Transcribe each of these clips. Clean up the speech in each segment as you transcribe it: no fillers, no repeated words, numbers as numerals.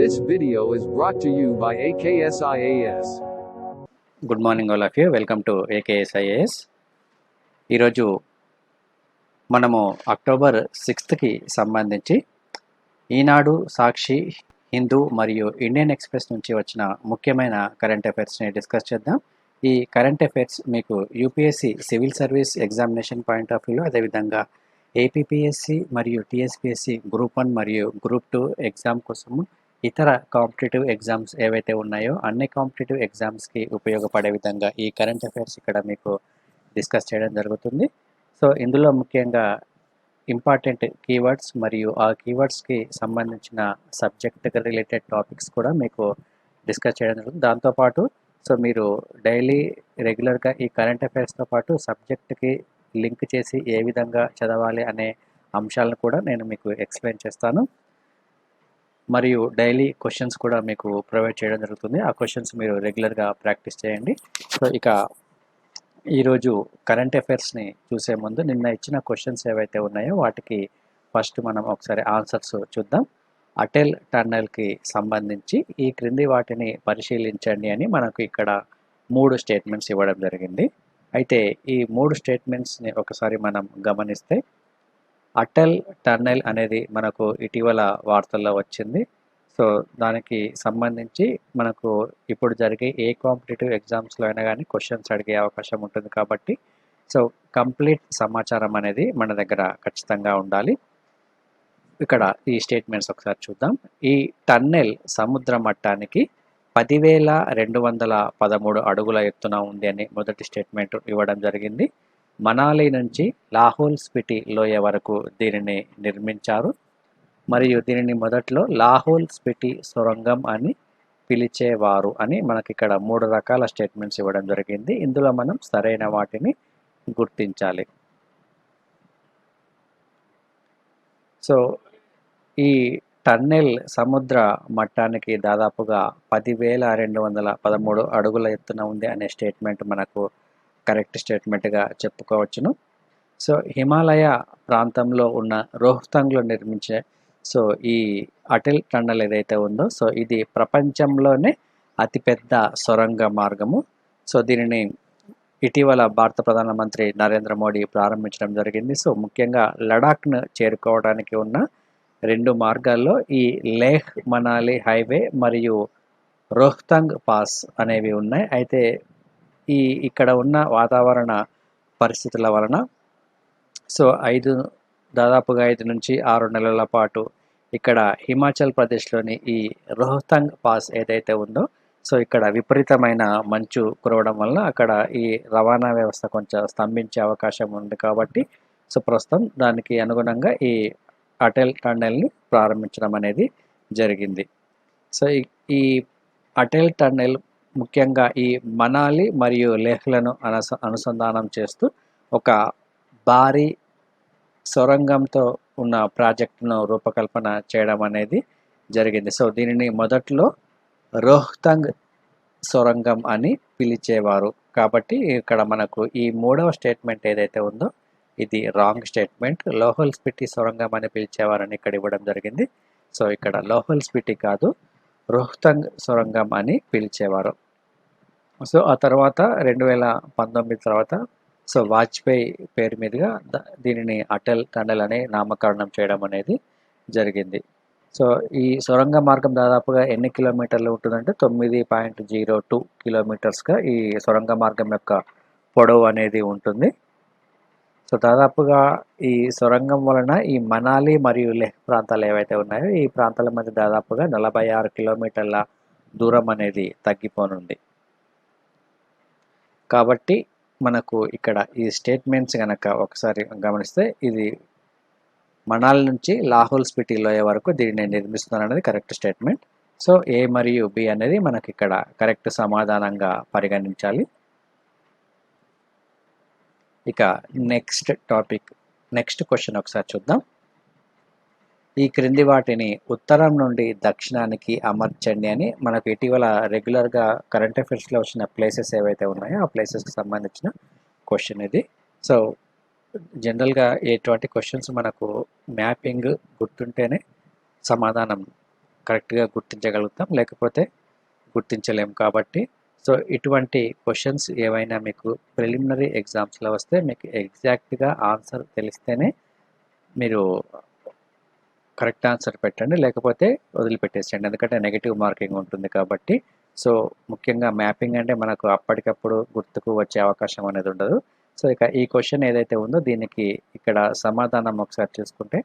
This video is brought to you by AKSIAS. Good morning all of you. Welcome to AKSIAS. ఈరోజు మనము October 6కి సంబంధించి ఈనాడు, సాక్షి, హిందూ మరియు Indian express నుంచి వచ్చిన ముఖ్యమైన కరెంట్ అఫైర్స్ని డిస్కస్ చేద్దాం. ఈ కరెంట్ అఫైర్స్ మీకు UPSC civil service examination point of వ్యూలో, అదేవిధంగా ఏపీపీఎస్సీ మరియు టీఎస్పీఎస్సీ గ్రూప్ 1 మరియు గ్రూప్ 2 ఎగ్జామ్ కోసము, ఇతర కాంపిటేటివ్ ఎగ్జామ్స్ ఏవైతే ఉన్నాయో అన్ని కాంపిటేటివ్ ఎగ్జామ్స్కి ఉపయోగపడే విధంగా ఈ కరెంట్ అఫైర్స్ ఇక్కడ మీకు డిస్కస్ చేయడం జరుగుతుంది. సో ఇందులో ముఖ్యంగా ఇంపార్టెంట్ కీవర్డ్స్ మరియు ఆ కీవర్డ్స్కి సంబంధించిన సబ్జెక్ట్ రిలేటెడ్ టాపిక్స్ కూడా మీకు డిస్కస్ చేయడం జరుగుతుంది. దాంతోపాటు సో మీరు డైలీ రెగ్యులర్గా ఈ కరెంట్ అఫైర్స్తో పాటు సబ్జెక్ట్కి లింక్ చేసి ఏ విధంగా చదవాలి అనే అంశాలను కూడా నేను మీకు ఎక్స్ప్లెయిన్ చేస్తాను. మరియు డైలీ క్వశ్చన్స్ కూడా మీకు ప్రొవైడ్ చేయడం జరుగుతుంది. ఆ క్వశ్చన్స్ మీరు రెగ్యులర్గా ప్రాక్టీస్ చేయండి. సో ఇక ఈరోజు కరెంట్ అఫైర్స్ని చూసే ముందు నిన్న ఇచ్చిన క్వశ్చన్స్ ఏవైతే ఉన్నాయో వాటికి ఫస్ట్ మనం ఒకసారి ఆన్సర్స్ చూద్దాం. అటల్ టన్నెల్కి సంబంధించి ఈ క్రింది వాటిని పరిశీలించండి అని మనకు ఇక్కడ 3 స్టేట్మెంట్స్ ఇవ్వడం జరిగింది. అయితే ఈ 3 స్టేట్మెంట్స్ని ఒకసారి మనం గమనిస్తే, అటల్ టన్నెల్ అనేది మనకు ఇటీవల వార్తల్లో వచ్చింది. సో దానికి సంబంధించి మనకు ఇప్పుడు జరిగే ఏ కాంపిటేటివ్ ఎగ్జామ్స్లో అయినా కానీ క్వశ్చన్స్ అడిగే అవకాశం ఉంటుంది కాబట్టి సో కంప్లీట్ సమాచారం అనేది మన దగ్గర ఖచ్చితంగా ఉండాలి. ఇక్కడ ఈ స్టేట్మెంట్స్ ఒకసారి చూద్దాం. ఈ టన్నెల్ సముద్ర మట్టానికి 10,213 అడుగుల ఎత్తున ఉంది అని మొదటి స్టేట్మెంట్ ఇవ్వడం జరిగింది. మనాలి నుంచి లాహోల్ స్పిటి లోయ వరకు దీనిని నిర్మించారు మరియు దీనిని మొదట్లో లాహోల్ స్పిటి సొరంగం అని పిలిచేవారు అని మనకి ఇక్కడ 3 రకాల స్టేట్మెంట్స్ ఇవ్వడం జరిగింది. ఇందులో మనం సరైన వాటిని గుర్తించాలి. సో ఈ టన్నెల్ సముద్ర మట్టానికి దాదాపుగా 10,213 అడుగుల ఎత్తున ఉంది అనే స్టేట్మెంట్ మనకు కరెక్ట్ స్టేట్మెంట్గా చెప్పుకోవచ్చును. సో హిమాలయ ప్రాంతంలో ఉన్న రోహ్తంగ్లో నిర్మించే సో ఈ అటల్ టన్నెల్ ఏదైతే ఉందో సో ఇది ప్రపంచంలోనే అతిపెద్ద సొరంగ మార్గము. సో దీనిని ఇటీవల భారత ప్రధానమంత్రి నరేంద్ర మోడీ ప్రారంభించడం జరిగింది. సో ముఖ్యంగా లడాఖ్ను చేరుకోవడానికి ఉన్న 2 మార్గాల్లో ఈ లేహ్ మనాలి హైవే మరియు రోహ్తంగ్ పాస్ అనేవి ఉన్నాయి. అయితే ఇక్కడ ఉన్న వాతావరణ పరిస్థితుల వలన సో దాదాపుగా 5 నుంచి 6 నెలల పాటు ఇక్కడ హిమాచల్ ప్రదేశ్లోని ఈ రోహ్తంగ్ పాస్ ఏదైతే ఉందో సో ఇక్కడ విపరీతమైన మంచు కురవడం వల్ల అక్కడ ఈ రవాణా వ్యవస్థ కొంచెం స్తంభించే అవకాశం ఉంది కాబట్టి సో ప్రస్తుతం దానికి అనుగుణంగా ఈ అటల్ టన్నెల్ని ప్రారంభించడం అనేది జరిగింది. సో ఈ అటల్ టన్నెల్ ముఖ్యంగా ఈ మనాలి మరియు లేహ్లను అనుసంధానం చేస్తూ ఒక భారీ సొరంగంతో ఉన్న ప్రాజెక్టును రూపకల్పన చేయడం అనేది జరిగింది. సో దీనిని మొదట్లో రోహ్తంగ్ సొరంగం అని పిలిచేవారు కాబట్టి ఇక్కడ మనకు ఈ 3వ స్టేట్మెంట్ ఏదైతే ఉందో ఇది రాంగ్ స్టేట్మెంట్. లాహోల్ స్పిటి సొరంగం అని పిలిచేవారని ఇక్కడ ఇవ్వడం జరిగింది. సో ఇక్కడ లాహోల్ స్పిటి కాదు, రోహ్తంగ్ సొరంగం అని పిలిచేవారు. సో ఆ తర్వాత 2019 తర్వాత సో వాజ్పేయి పేరు మీదుగా దీనిని అటల్ టన్నెల్ అని నామకరణం చేయడం అనేది జరిగింది. సో ఈ సొరంగ మార్గం దాదాపుగా ఎన్ని కిలోమీటర్లు ఉంటుందంటే 9.02 కిలోమీటర్స్గా ఈ సొరంగ మార్గం యొక్క పొడవు అనేది ఉంటుంది. సో దాదాపుగా ఈ సొరంగం వలన ఈ మనాలి మరియు లేహ్ ప్రాంతాలు ఏవైతే ఉన్నాయో ఈ ప్రాంతాల మధ్య దాదాపుగా 46 కిలోమీటర్ల దూరం అనేది తగ్గిపోనుంది. కాబట్టి మనకు ఇక్కడ ఈ స్టేట్మెంట్స్ కనుక ఒకసారి గమనిస్తే ఇది మనాలి నుంచి లాహోల్ స్పిటి లోయ వరకు దీనిని నిర్మిస్తున్నారు అనేది కరెక్ట్ స్టేట్మెంట్. సో ఏ మరియు బి అనేది మనకి ఇక్కడ కరెక్ట్ సమాధానంగా పరిగణించాలి. ఇక నెక్స్ట్ క్వశ్చన్ ఒకసారి చూద్దాం. ఈ క్రింది వాటిని ఉత్తరం నుండి దక్షిణానికి అమర్చండి అని మనకు ఇటీవల రెగ్యులర్గా కరెంట్ అఫైర్స్లో వచ్చిన ప్లేసెస్ ఏవైతే ఉన్నాయో ఆ ప్లేసెస్కి సంబంధించిన క్వశ్చన్ ఇది. సో జనరల్గా ఎటువంటి క్వశ్చన్స్ మనకు మ్యాపింగ్ గుర్తుంటేనే సమాధానం కరెక్ట్గా గుర్తించగలుగుతాం, లేకపోతే గుర్తించలేము. కాబట్టి సో ఇటువంటి క్వశ్చన్స్ ఏవైనా మీకు ప్రిలిమినరీ ఎగ్జామ్స్లో వస్తే మీకు ఎగ్జాక్ట్గా ఆన్సర్ తెలిస్తేనే మీరు కరెక్ట్ ఆన్సర్ పెట్టండి, లేకపోతే వదిలిపెట్టేసేయండి. ఎందుకంటే నెగిటివ్ మార్కింగ్ ఉంటుంది కాబట్టి. సో ముఖ్యంగా మ్యాపింగ్ అంటే మనకు అప్పటికప్పుడు గుర్తుకు వచ్చే అవకాశం అనేది ఉండదు. సో ఇక ఈ క్వశ్చన్ ఏదైతే ఉందో దీనికి ఇక్కడ సమాధానం ఒకసారి చూసుకుంటే,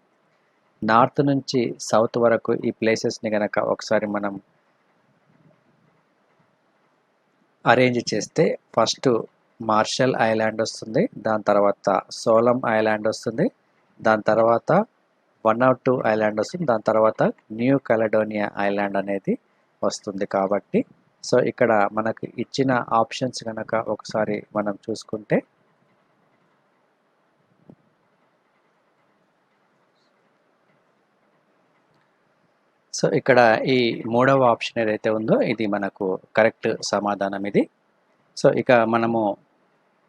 నార్త్ నుంచి సౌత్ వరకు ఈ ప్లేసెస్ని కనుక ఒకసారి మనం అరేంజ్ చేస్తే ఫస్ట్ మార్షల్ ఐలాండ్ వస్తుంది, దాని తర్వాత సోలం ఐలాండ్ వస్తుంది, దాని తర్వాత వనౌటు ఐలాండ్ వస్తుంది, దాని తర్వాత న్యూ కలడోనియా ఐలాండ్ అనేది వస్తుంది. కాబట్టి సో ఇక్కడ మనకు ఇచ్చిన ఆప్షన్స్ కనుక ఒకసారి మనం చూసుకుంటే, సో ఇక్కడ ఈ మూడవ ఆప్షన్ ఏదైతే ఉందో ఇది మనకు కరెక్ట్ సమాధానం ఇది. సో ఇక మనము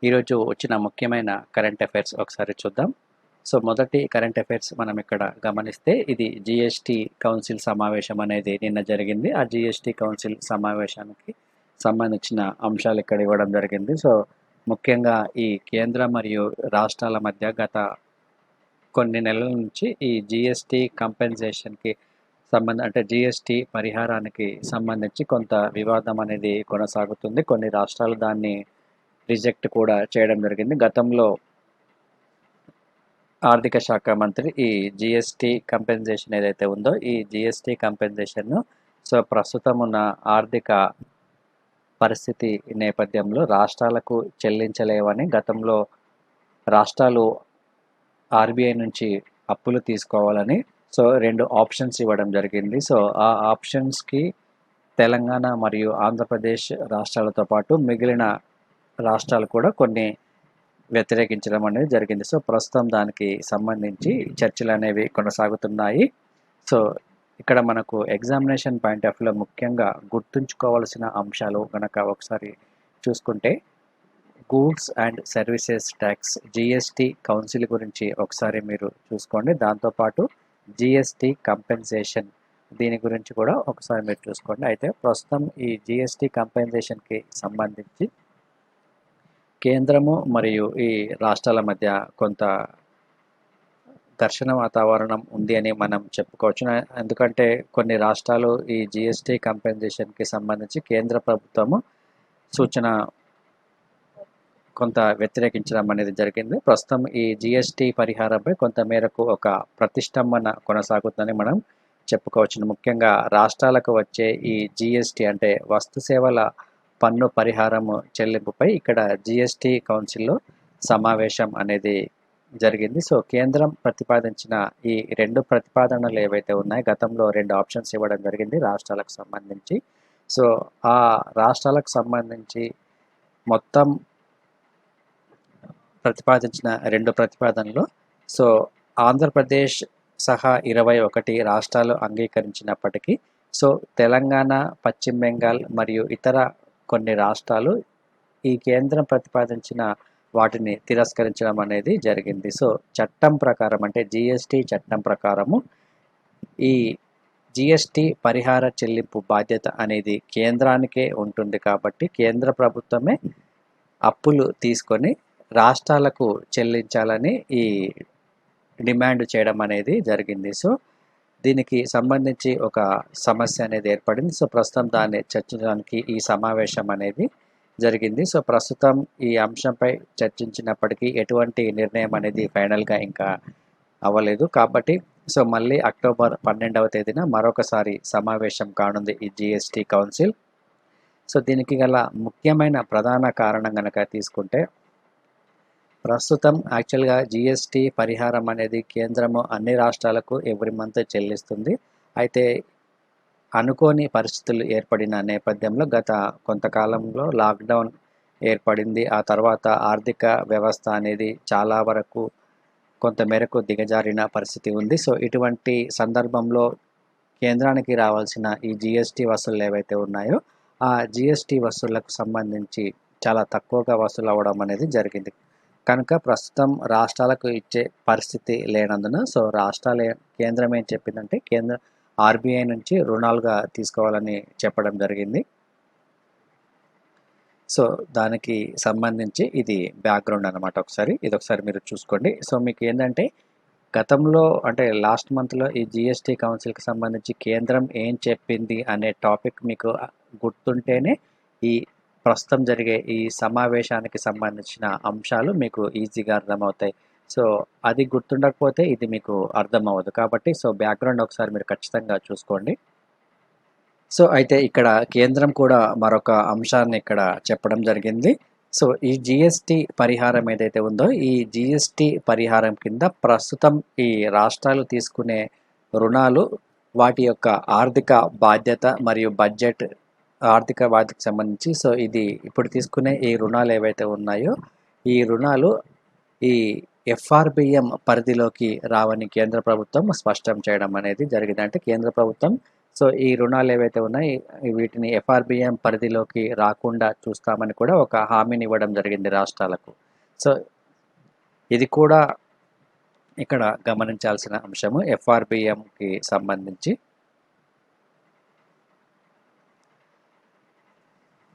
ఈరోజు వచ్చిన ముఖ్యమైన కరెంట్ అఫైర్స్ ఒకసారి చూద్దాం. సో మొదటి కరెంట్ అఫైర్స్ మనం ఇక్కడ గమనిస్తే, ఇది జిఎస్టీ కౌన్సిల్ సమావేశం అనేది నిన్న జరిగింది. ఆ జిఎస్టీ కౌన్సిల్ సమావేశానికి సంబంధించిన అంశాలు ఇక్కడ ఇవ్వడం జరిగింది. సో ముఖ్యంగా ఈ కేంద్ర మరియు రాష్ట్రాల మధ్య గత కొన్ని నెలల నుంచి ఈ జిఎస్టీ కంపెన్సేషన్కి అంటే జిఎస్టీ పరిహారానికి సంబంధించి కొంత వివాదం అనేది కొనసాగుతుంది. కొన్ని రాష్ట్రాలు దాన్ని రిజెక్ట్ కూడా చేయడం జరిగింది. గతంలో ఆర్థిక శాఖ మంత్రి ఈ జిఎస్టీ కంపెన్సేషన్ ఏదైతే ఉందో ఈ జిఎస్టీ కంపెన్సేషన్ను సో ప్రస్తుతం ఉన్న ఆర్థిక పరిస్థితి నేపథ్యంలో రాష్ట్రాలకు చెల్లించలేవని గతంలో రాష్ట్రాలు ఆర్బీఐ నుంచి అప్పులు తీసుకోవాలని సో 2 ఆప్షన్స్ ఇవ్వడం జరిగింది. సో ఆ ఆప్షన్స్కి తెలంగాణ మరియు ఆంధ్రప్రదేశ్ రాష్ట్రాలతో పాటు మిగిలిన రాష్ట్రాలు కూడా కొన్ని వ్యతిరేకించడం అనేది జరిగింది. సో ప్రస్తుతం దానికి సంబంధించి చర్చలు అనేవి కొనసాగుతున్నాయి. సో ఇక్కడ మనకు ఎగ్జామినేషన్ పాయింట్ ఆఫ్ వ్యూలో ముఖ్యంగా గుర్తుంచుకోవాల్సిన అంశాలు కనుక ఒకసారి చూసుకుంటే, goods and services tax GST council గురించి ఒకసారి మీరు చూసుకోండి. దాంతోపాటు జిఎస్టీ కంపెన్సేషన్ దీని గురించి కూడా ఒకసారి మీరు చూసుకోండి. అయితే ప్రస్తుతం ఈ జిఎస్టీ కంపెన్సేషన్కి సంబంధించి కేంద్రము మరియు ఈ రాష్ట్రాల మధ్య కొంత ఘర్షణ వాతావరణం ఉంది అని మనం చెప్పుకోవచ్చు. ఎందుకంటే కొన్ని రాష్ట్రాలు ఈ జిఎస్టీ కంపెన్సేషన్కి సంబంధించి కేంద్ర ప్రభుత్వము సూచన కొంత వ్యతిరేకించడం అనేది జరిగింది. ప్రస్తుతం ఈ జిఎస్టీ పరిహారంపై కొంత మేరకు ఒక ప్రతిష్టంభన కొనసాగుతుందని మనం చెప్పుకోవచ్చు. ముఖ్యంగా రాష్ట్రాలకు వచ్చే ఈ జిఎస్టీ అంటే వస్తు సేవల పన్ను పరిహారము చెల్లింపుపై ఇక్కడ జిఎస్టీ కౌన్సిల్లో సమావేశం అనేది జరిగింది. సో కేంద్రం ప్రతిపాదించిన ఈ 2 ప్రతిపాదనలు ఏవైతే ఉన్నాయో గతంలో 2 ఆప్షన్స్ ఇవ్వడం జరిగింది రాష్ట్రాలకు సంబంధించి. సో ఆ రాష్ట్రాలకు సంబంధించి మొత్తం ప్రతిపాదించిన 2 ప్రతిపాదనలు సో ఆంధ్రప్రదేశ్ సహా 21 రాష్ట్రాలు అంగీకరించినప్పటికీ సో తెలంగాణ, పశ్చిమ బెంగాల్ మరియు ఇతర కొన్ని రాష్ట్రాలు ఈ కేంద్రం ప్రతిపాదించిన వాటిని తిరస్కరించడం అనేది జరిగింది. సో చట్టం ప్రకారం అంటే జిఎస్టీ చట్టం ప్రకారము ఈ జిఎస్టీ పరిహార చెల్లింపు బాధ్యత అనేది కేంద్రానికే ఉంటుంది. కాబట్టి కేంద్ర ప్రభుత్వమే అప్పులు తీసుకొని రాష్ట్రాలకు చెల్లించాలని ఈ డిమాండ్ చేయడం అనేది జరిగింది. సో దీనికి సంబంధించి ఒక సమస్య అనేది ఏర్పడింది. సో ప్రస్తుతం దాన్ని చర్చించడానికి ఈ సమావేశం అనేది జరిగింది. సో ప్రస్తుతం ఈ అంశంపై చర్చించినప్పటికీ ఎటువంటి నిర్ణయం అనేది ఫైనల్గా ఇంకా అవ్వలేదు. కాబట్టి సో మళ్ళీ అక్టోబర్ 12వ తేదీన మరొకసారి సమావేశం కానుంది ఈ జిఎస్టీ కౌన్సిల్. సో దీనికి గల ముఖ్యమైన ప్రధాన కారణం కనుక తీసుకుంటే, ప్రస్తుతం యాక్చువల్గా జిఎస్టీ పరిహారం అనేది కేంద్రము అన్ని రాష్ట్రాలకు ఎవ్రీ మంత్ చెల్లిస్తుంది. అయితే అనుకోని పరిస్థితులు ఏర్పడిన నేపథ్యంలో గత కొంతకాలంలో లాక్డౌన్ ఏర్పడింది. ఆ తర్వాత ఆర్థిక వ్యవస్థ అనేది చాలా వరకు కొంతమేరకు దిగజారిన పరిస్థితి ఉంది. సో ఇటువంటి సందర్భంలో కేంద్రానికి రావాల్సిన ఈ జిఎస్టీ వసూళ్లు ఏవైతే ఉన్నాయో ఆ జిఎస్టీ వసూళ్లకు సంబంధించి చాలా తక్కువగా వసూలు అవ్వడం అనేది జరిగింది. కనుక ప్రస్తుతం రాష్ట్రాలకు ఇచ్చే పరిస్థితి లేనందున సో కేంద్రం ఏం చెప్పిందంటే ఆర్బీఐ నుంచి రుణాలుగా తీసుకోవాలని చెప్పడం జరిగింది. సో దానికి సంబంధించి ఇది బ్యాక్గ్రౌండ్ అనమాట. ఇదొకసారి మీరు చూసుకోండి. సో మీకు ఏంటంటే గతంలో అంటే లాస్ట్ మంత్లో ఈ జిఎస్టీ కౌన్సిల్కి సంబంధించి కేంద్రం ఏం చెప్పింది అనే టాపిక్ మీకు గుర్తుంటేనే ఈ ప్రస్తుతం జరిగే ఈ సమావేశానికి సంబంధించిన అంశాలు మీకు ఈజీగా అర్థమవుతాయి. సో అది గుర్తుండకపోతే ఇది మీకు అర్థం అవ్వదు. కాబట్టి సో బ్యాక్గ్రౌండ్ ఒకసారి మీరు ఖచ్చితంగా చూసుకోండి. సో అయితే ఇక్కడ కేంద్రం కూడా మరొక అంశాన్ని ఇక్కడ చెప్పడం జరిగింది. సో ఈ జిఎస్టీ పరిహారం ఏదైతే ఉందో ఈ జిఎస్టీ పరిహారం కింద ప్రస్తుతం ఈ రాష్ట్రాలు తీసుకునే రుణాలు వాటి యొక్క ఆర్థిక బాధ్యత మరియు ఆర్థిక బాధ్యతకు సంబంధించి సో ఇది ఇప్పుడు తీసుకునే ఈ రుణాలు ఏవైతే ఉన్నాయో ఈ రుణాలు ఈ ఎఫ్ఆర్బిఎం పరిధిలోకి రావని కేంద్ర ప్రభుత్వం స్పష్టం చేయడం అనేది జరిగింది. అంటే కేంద్ర ప్రభుత్వం సో ఈ రుణాలు ఏవైతే ఉన్నాయి వీటిని ఎఫ్ఆర్బిఎం పరిధిలోకి రాకుండా చూస్తామని కూడా ఒక హామీని ఇవ్వడం జరిగింది రాష్ట్రాలకు. సో ఇది కూడా ఇక్కడ గమనించాల్సిన అంశము ఎఫ్ఆర్బిఎంకి సంబంధించి.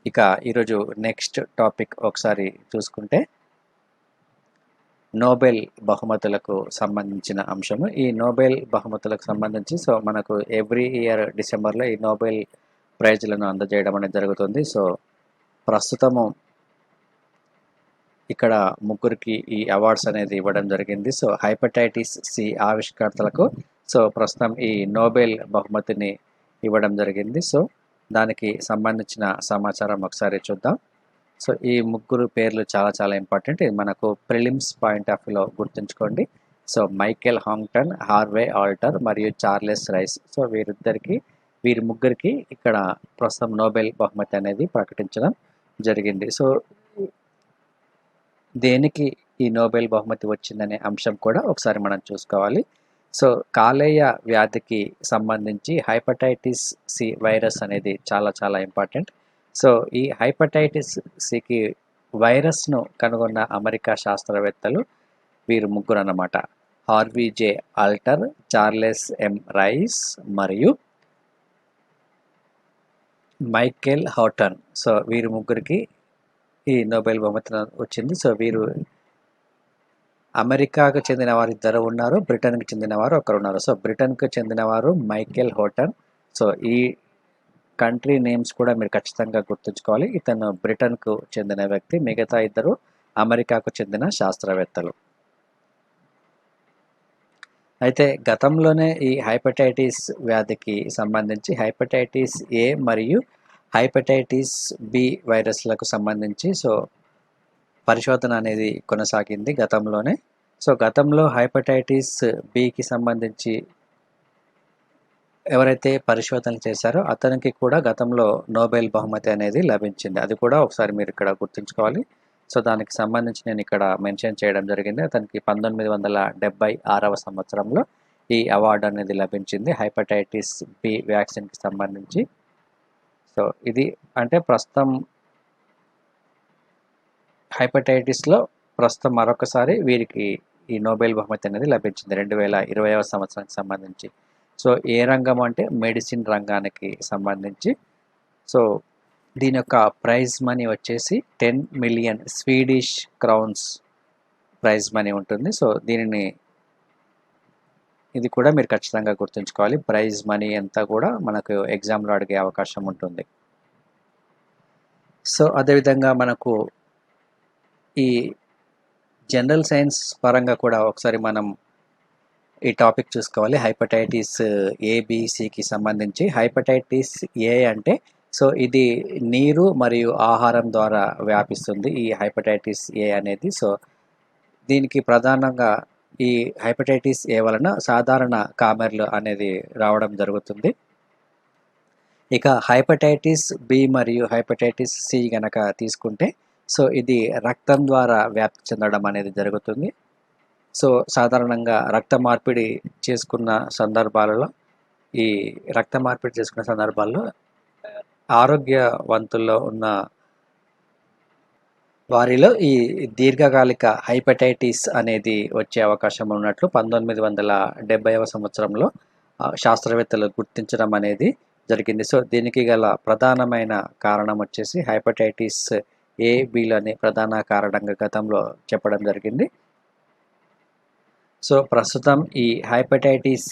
ఇక ఈరోజు నెక్స్ట్ టాపిక్ ఒకసారి చూసుకుంటే నోబెల్ బహుమతులకు సంబంధించిన అంశము. ఈ నోబెల్ బహుమతులకు సంబంధించి సో మనకు ఎవ్రీ ఇయర్ డిసెంబర్లో ఈ నోబెల్ ప్రైజ్లను అందజేయడం అనేది జరుగుతుంది. సో ప్రస్తుతము ఇక్కడ ముగ్గురికి ఈ అవార్డ్స్ అనేది ఇవ్వడం జరిగింది. సో హెపటైటిస్ సి ఆవిష్కర్తలకు సో ప్రస్తుతం ఈ నోబెల్ బహుమతిని ఇవ్వడం జరిగింది. సో దానికి సంబంధించిన సమాచారం ఒకసారి చూద్దాం. సో ఈ ముగ్గురు పేర్లు చాలా ఇంపార్టెంట్. ఇది మనకు ప్రిలిమ్స్ పాయింట్ ఆఫ్ వ్యూలో గుర్తుంచుకోండి. సో మైకేల్ హాంగ్టన్, హార్వే ఆల్టర్ మరియు చార్లెస్ రైస్. సో వీరి ముగ్గురికి ఇక్కడ ప్రస్తుతం నోబెల్ బహుమతి అనేది ప్రకటించడం జరిగింది. సో దేనికి ఈ నోబెల్ బహుమతి వచ్చిందనే అంశం కూడా ఒకసారి మనం చూసుకోవాలి. సో కాలేయ వ్యాధికి సంబంధించి హెపటైటిస్ సి వైరస్ అనేది చాలా ఇంపార్టెంట్. సో ఈ హెపటైటిస్ సికి వైరస్ను కనుగొన్న అమెరికా శాస్త్రవేత్తలు వీరు ముగ్గురు అన్నమాట. హార్వీ జే ఆల్టర్, చార్లెస్ ఎం రైస్ మరియు మైకేల్ హౌటన్. సో వీరి ముగ్గురికి ఈ నోబెల్ బహుమతి వచ్చింది. సో వీరు అమెరికాకు చెందిన వారు ఇద్దరు ఉన్నారు, బ్రిటన్కి చెందిన వారు ఒకరు ఉన్నారు. సో బ్రిటన్కు చెందిన వారు మైకేల్ హౌటన్. సో ఈ కంట్రీ నేమ్స్ కూడా మీరు ఖచ్చితంగా గుర్తుంచుకోవాలి. ఇతను బ్రిటన్కు చెందిన వ్యక్తి, మిగతా ఇద్దరు అమెరికాకు చెందిన శాస్త్రవేత్తలు. అయితే గతంలోనే ఈ హెపటైటిస్ వ్యాధికి సంబంధించి హెపటైటిస్ ఏ మరియు హెపటైటిస్ బి వైరస్లకు సంబంధించి సో పరిశోధన అనేది కొనసాగింది గతంలోనే. సో గతంలో హెపటైటిస్ బికి సంబంధించి ఎవరైతే పరిశోధనలు చేశారో అతనికి కూడా గతంలో నోబెల్ బహుమతి అనేది లభించింది. అది కూడా ఒకసారి మీరు ఇక్కడ గుర్తుంచుకోవాలి. సో దానికి సంబంధించి నేను ఇక్కడ మెన్షన్ చేయడం జరిగింది. అతనికి 1976వ సంవత్సరంలో ఈ అవార్డు అనేది లభించింది హెపటైటిస్ బి వ్యాక్సిన్కి సంబంధించి. సో ఇది అంటే ప్రస్తుతం హెపటైటిస్లో ప్రస్తుతం మరొకసారి వీరికి ఈ నోబెల్ బహుమతి అనేది లభించింది 2020వ సంవత్సరానికి సంబంధించి. సో ఏ రంగం అంటే మెడిసిన్ రంగానికి సంబంధించి. సో దీని యొక్క ప్రైజ్ మనీ వచ్చేసి 10 million Swedish crowns prize money ఉంటుంది. సో ఇది కూడా మీరు ఖచ్చితంగా గుర్తుంచుకోవాలి. ప్రైజ్ మనీ అంతా కూడా మనకు ఎగ్జామ్లో అడిగే అవకాశం ఉంటుంది. సో అదేవిధంగా మనకు ఈ జనరల్ సైన్స్ పరంగా కూడా ఒకసారి మనం ఈ టాపిక్ చూసుకోవాలి. హెపటైటిస్ ఏబిసికి సంబంధించి హెపటైటిస్ ఏ అంటే సో ఇది నీరు మరియు ఆహారం ద్వారా వ్యాపిస్తుంది ఈ హెపటైటిస్ ఏ అనేది. సో దీనికి ప్రధానంగా ఈ హెపటైటిస్ ఏ వలన సాధారణ కామెర్లు అనేది రావడం జరుగుతుంది. ఇక హెపటైటిస్ బి మరియు హెపటైటిస్ సి గనక తీసుకుంటే సో ఇది రక్తం ద్వారా వ్యాప్తి చెందడం అనేది జరుగుతుంది. సో సాధారణంగా రక్త మార్పిడి చేసుకున్న సందర్భాలలో ఆరోగ్యవంతుల్లో ఉన్న వారిలో ఈ దీర్ఘకాలిక హెపటైటిస్ అనేది వచ్చే అవకాశం ఉన్నట్లు 1970వ సంవత్సరంలో శాస్త్రవేత్తలు గుర్తించడం అనేది జరిగింది. సో దీనికి గల ప్రధానమైన కారణం వచ్చేసి హెపటైటిస్ ఏ, బిలని ప్రధాన కారణంగా గతంలో చెప్పడం జరిగింది. సో ప్రస్తుతం ఈ హెపటైటిస్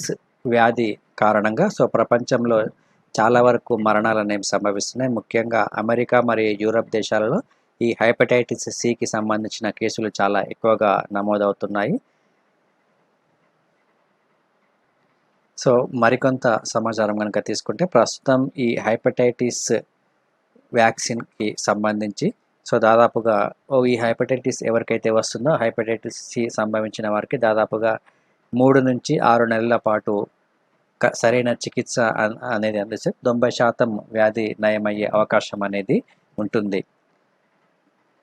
వ్యాధి కారణంగా సో ప్రపంచంలో చాలా వరకు మరణాలు అనేవి సంభవిస్తున్నాయి. ముఖ్యంగా అమెరికా మరియు యూరప్ దేశాలలో ఈ హెపటైటిస్ సికి సంబంధించిన కేసులు చాలా ఎక్కువగా నమోదవుతున్నాయి. సో మరికొంత సమాచారం కనుక తీసుకుంటే ప్రస్తుతం ఈ హెపటైటిస్ వ్యాక్సిన్కి సంబంధించి సో దాదాపుగా ఈ హెపటైటిస్ ఎవరికైతే వస్తుందో హెపటైటిస్ సి సంభవించిన వారికి దాదాపుగా 3 నుంచి 6 నెలల పాటు సరైన చికిత్స అనేది అందిస్తే 90% వ్యాధి నయమయ్యే అవకాశం అనేది ఉంటుంది.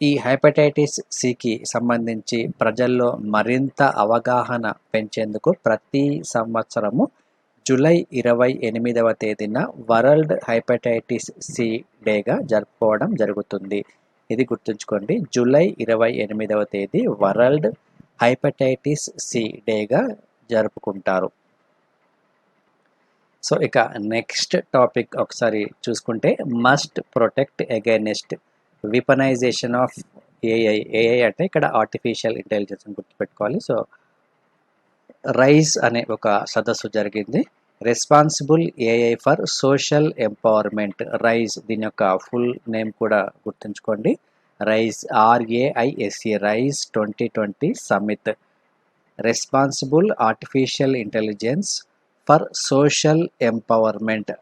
ఈ హెపటైటిస్ సికి సంబంధించి ప్రజల్లో మరింత అవగాహన పెంచేందుకు ప్రతి సంవత్సరము జూలై 28వ తేదీన వరల్డ్ హెపటైటిస్ సి డేగా జరుపుకోవడం జరుగుతుంది. ఇది గుర్తుంచుకోండి, జూలై 28వ తేదీ వరల్డ్ హెపటైటిస్ సి డేగా జరుపుకుంటారు. సో ఇక నెక్స్ట్ టాపిక్ ఒకసారి చూసుకుంటే must protect against weaponisation of AI. AI అంటే ఇక్కడ ఆర్టిఫిషియల్ ఇంటెలిజెన్స్ అని గుర్తుపెట్టుకోవాలి. సో రైజ్ అనే ఒక సదస్సు జరిగింది. Responsible AI for social empowerment, raise దీని యొక్క ఫుల్ నేమ్ కూడా గుర్తుంచుకోండి, raise RAISE, raise 2020 summit, responsible artificial intelligence for social empowerment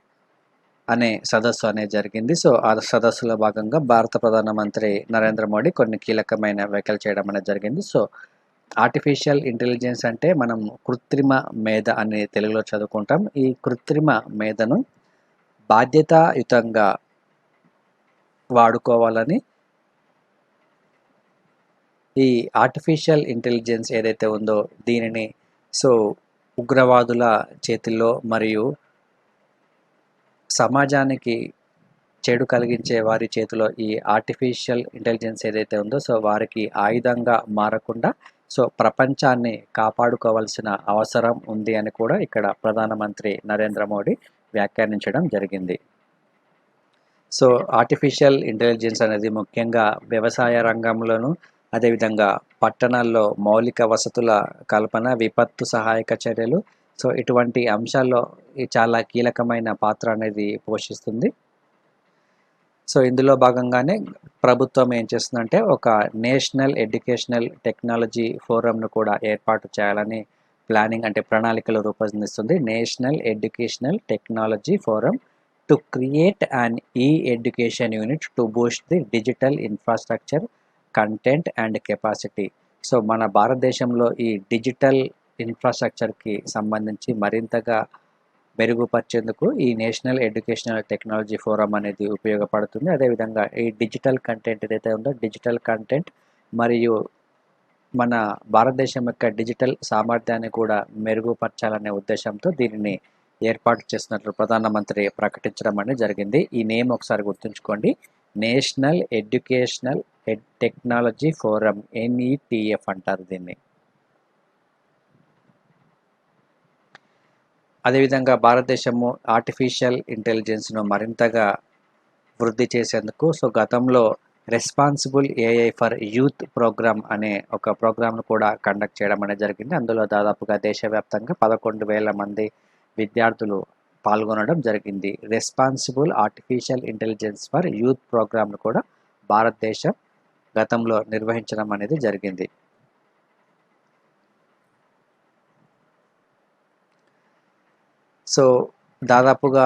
అనే సదస్సు అనేది జరిగింది. సో ఆ సదస్సులో భాగంగా భారత ప్రధానమంత్రి నరేంద్ర మోడీ కొన్ని కీలకమైన వ్యాఖ్యలు చేయడం అనేది జరిగింది. సో ఆర్టిఫిషియల్ ఇంటెలిజెన్స్ అంటే మనం కృత్రిమ మేధ అని తెలుగులో చదువుకుంటాం. ఈ కృత్రిమ మేధను బాధ్యతాయుతంగా వాడుకోవాలని ఈ ఆర్టిఫిషియల్ ఇంటెలిజెన్స్ ఏదైతే ఉందో దీనిని సో ఉగ్రవాదుల చేతిల్లో మరియు సమాజానికి చెడు కలిగించే వారి చేతిలో ఈ ఆర్టిఫిషియల్ ఇంటెలిజెన్స్ ఏదైతే ఉందో సో వారికి ఆయుధంగా మారకుండా సో ప్రపంచాన్ని కాపాడుకోవాల్సిన అవసరం ఉంది అని కూడా ఇక్కడ ప్రధానమంత్రి నరేంద్ర మోడీ వ్యాఖ్యానించడం జరిగింది. సో ఆర్టిఫిషియల్ ఇంటెలిజెన్స్ అనేది ముఖ్యంగా వ్యవసాయ రంగంలోను, అదేవిధంగా పట్టణాల్లో మౌలిక వసతుల కల్పన, విపత్తు సహాయక చర్యలు, సో ఇటువంటి అంశాల్లో చాలా కీలకమైన పాత్ర అనేది పోషిస్తుంది. సో ఇందులో భాగంగానే ప్రభుత్వం ఏం చేస్తుందంటే ఒక నేషనల్ ఎడ్యుకేషనల్ టెక్నాలజీ ఫోరంను కూడా ఏర్పాటు చేయాలని ప్లానింగ్ అంటే ప్రణాళికలు రూపొందిస్తుంది. National educational technology forum to create an education unit to Boost the digital infrastructure, content and capacity. So మన భారతదేశంలో ఈ డిజిటల్ ఇన్ఫ్రాస్ట్రక్చర్కి సంబంధించి మరింతగా మెరుగుపరిచేందుకు ఈ నేషనల్ ఎడ్యుకేషనల్ టెక్నాలజీ ఫోరం అనేది ఉపయోగపడుతుంది. అదేవిధంగా ఈ డిజిటల్ కంటెంట్ ఏదైతే ఉందో డిజిటల్ కంటెంట్ మరియు మన భారతదేశం యొక్క డిజిటల్ సామర్థ్యాన్ని కూడా మెరుగుపరచాలనే ఉద్దేశంతో దీనిని ఏర్పాటు చేసినట్లు ప్రధానమంత్రి ప్రకటించడం అనేది జరిగింది. ఈ నేమ్ ఒకసారి గుర్తుంచుకోండి, national educational technology forum, NETF అంటారు దీన్ని. అదేవిధంగా భారతదేశము ఆర్టిఫిషియల్ ఇంటెలిజెన్స్ను మరింతగా వృద్ధి చేసేందుకు సో గతంలో responsible AI for youth program అనే ఒక ప్రోగ్రామ్ను కూడా కండక్ట్ చేయడం అనేది జరిగింది. అందులో దాదాపుగా దేశవ్యాప్తంగా 11,000 మంది విద్యార్థులు పాల్గొనడం జరిగింది. Responsible artificial intelligence for youth ప్రోగ్రామ్ను కూడా భారతదేశం గతంలో నిర్వహించడం అనేది జరిగింది. సో దాదాపుగా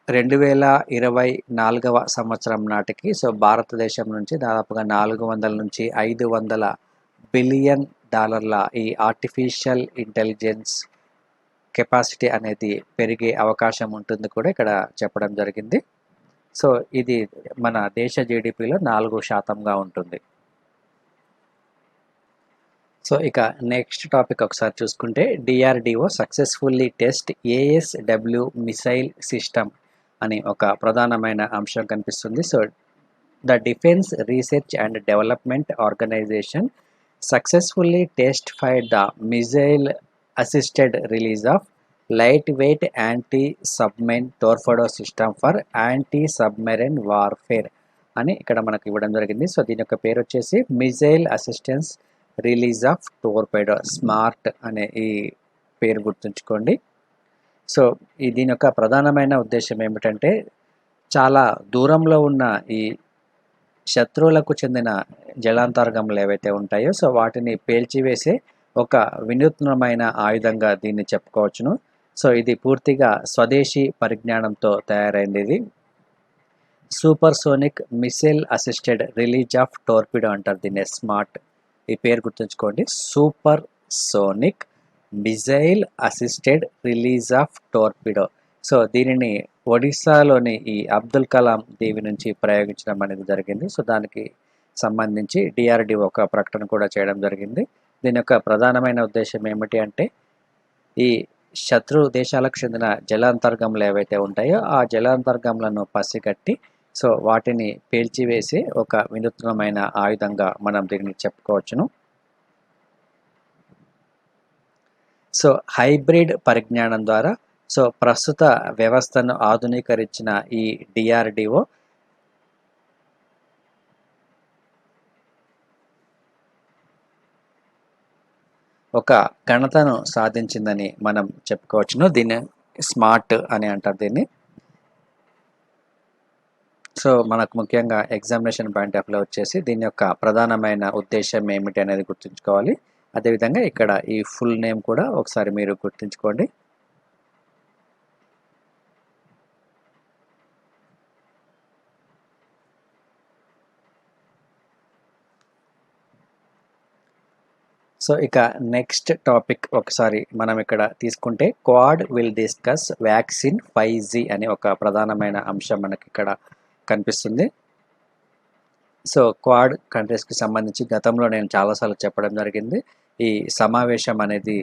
2024వ సంవత్సరం నాటికి సో భారతదేశం నుంచి దాదాపుగా 400 నుంచి 500 బిలియన్ డాలర్ల ఈ ఆర్టిఫిషియల్ ఇంటెలిజెన్స్ కెపాసిటీ అనేది పెరిగే అవకాశం ఉంటుంది కూడా ఇక్కడ చెప్పడం జరిగింది. సో ఇది మన దేశ జీడిపిలో 4% ఉంటుంది. సో ఇక నెక్స్ట్ టాపిక్ ఒకసారి చూసుకుంటే DRDO successfully test ASW missile system అని ఒక ప్రధానమైన అంశం కనిపిస్తుంది. So the defence research and development organisation successfully test fired the missile assisted release of light weight anti submarine torpedo system for anti submarine warfare అని ఇక్కడ మనకు ఇవ్వడం జరిగింది. సో దీని యొక్క పేరు వచ్చేసి missile assistance release of torpedo smart అనే ఈ పేరు గుర్తుంచుకోండి. సో దీని యొక్క ప్రధానమైన ఉద్దేశం ఏమిటంటే చాలా దూరంలో ఉన్న ఈ శత్రువులకు చెందిన జలాంతర్గములు ఏవైతే ఉంటాయో సో వాటిని పేల్చివేసే ఒక వినూత్నమైన ఆయుధంగా దీన్ని చెప్పుకోవచ్చును. సో ఇది పూర్తిగా స్వదేశీ పరిజ్ఞానంతో తయారైంది. ఇది supersonic missile assisted release of టోర్పిడో అంటారు దీన్ని, స్మార్ట్. ఈ పేరు గుర్తుంచుకోండి, super sonic missile assisted release of టోర్పిడో. So దీనిని ఒడిస్సాలోని ఈ అబ్దుల్ కలాం దీవి నుంచి ప్రయోగించడం అనేది జరిగింది. సో దానికి సంబంధించి డిఆర్డిఓ ఒక ప్రకటన కూడా చేయడం జరిగింది. దీని యొక్క ప్రధానమైన ఉద్దేశం ఏమిటి అంటే ఈ శత్రు దేశాలకు చెందిన జలాంతర్గములు ఏవైతే ఉంటాయో ఆ జలాంతర్గములను పసిగట్టి సో వాటిని పేల్చివేసి ఒక వినూత్నమైన ఆయుధంగా మనం దీన్ని చెప్పుకోవచ్చును. సో హైబ్రిడ్ పరిజ్ఞానం ద్వారా సో ప్రస్తుత వ్యవస్థను ఆధునీకరించిన ఈ డిఆర్డిఓ ఒక ఘనతను సాధించిందని మనం చెప్పుకోవచ్చును. దీన్ని స్మార్ట్ అని అంటారు దీన్ని. సో మనకు ముఖ్యంగా ఎగ్జామినేషన్ పాయింట్ ఆఫ్ లో వచ్చేసి దీని యొక్క ప్రధానమైన ఉద్దేశం ఏమిటి అనేది గుర్తుంచుకోవాలి. అదేవిధంగా ఇక్కడ ఈ ఫుల్ నేమ్ కూడా ఒకసారి మీరు గుర్తుంచుకోండి. సో ఇక నెక్స్ట్ టాపిక్ ఒకసారి మనం ఇక్కడ తీసుకుంటే quad will discuss vaccine 5G అనే ఒక ప్రధానమైన అంశం మనకి ఇక్కడ కనిపిస్తుంది. సో క్వాడ్ కంట్రీస్కి సంబంధించి గతంలో నేను చాలాసార్లు చెప్పడం జరిగింది. ఈ సమావేశం అనేది